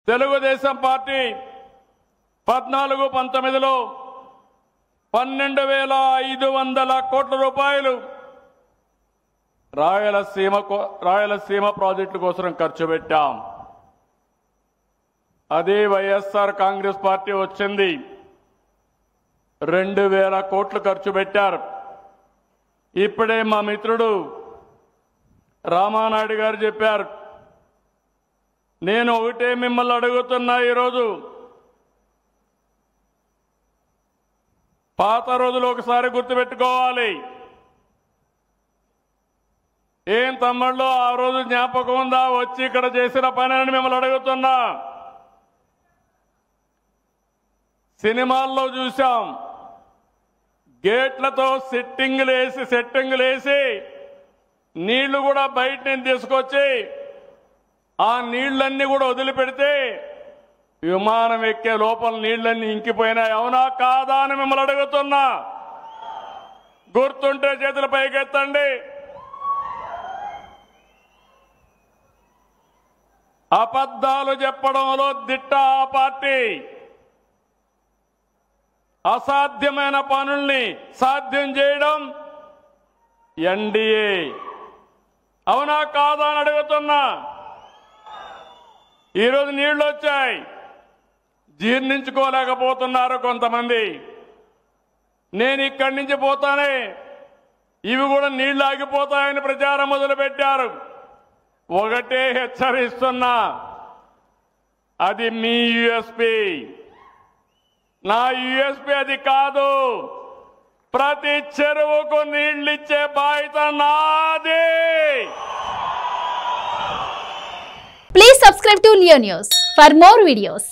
Telugu Desam party 14-19లో 12,500 కోట్ల రూపాయలు రాయలసీమ ప్రాజెక్టుల కోసం ఖర్చు పెట్టాం. అదే వైఎస్ఆర్ కాంగ్రెస్ పార్టీ వచ్చింది 2,000 కోట్లు ఖర్చు పెట్టారు. ఇప్పుడే మా మిత్రుడు రామానాయుడు గారు చెప్పారు. నేను ఒకటే మిమ్మల్ని అడుగుతున్నా, ఈరోజు పాత రోజులు ఒకసారి గుర్తుపెట్టుకోవాలి. ఏం తమ్ముళ్ళు ఆ రోజు జ్ఞాపకం ఉందా వచ్చి ఇక్కడ చేసిన పని అని మిమ్మల్ని అడుగుతున్నా. సినిమాల్లో చూశాం, గేట్లతో సెట్టింగులు వేసి నీళ్లు కూడా బయట నుంచి తీసుకొచ్చి ఆ నీళ్లన్నీ కూడా వదిలిపెడితే విమానం ఎక్కే లోపల నీళ్లన్నీ ఇంకిపోయినాయి. అవునా కాదా అని మిమ్మల్ని అడుగుతున్నా. గుర్తుంటే చేతుల పైకెత్తండి. అబద్ధాలు చెప్పడంలో దిట్ట ఆ పార్టీ. అసాధ్యమైన పనుల్ని సాధ్యం చేయడం ఎన్డీఏ. అవునా కాదా అని అడుగుతున్నా. ఈరోజు నీళ్లు వచ్చాయి, జీర్ణించుకోలేకపోతున్నారు కొంతమంది. నేను ఇక్కడి నుంచి పోతానే ఇవి కూడా నీళ్లు ఆగిపోతాయని ప్రచారం మొదలుపెట్టారు. ఒకటే హెచ్చరిస్తున్నా, అది మీ యూఎస్పీ. నా యూఎస్పీ అది కాదు. ప్రతి చెరువుకు నీళ్లిచ్చే బాధ్యత నాది. Please subscribe to Leo News for more videos.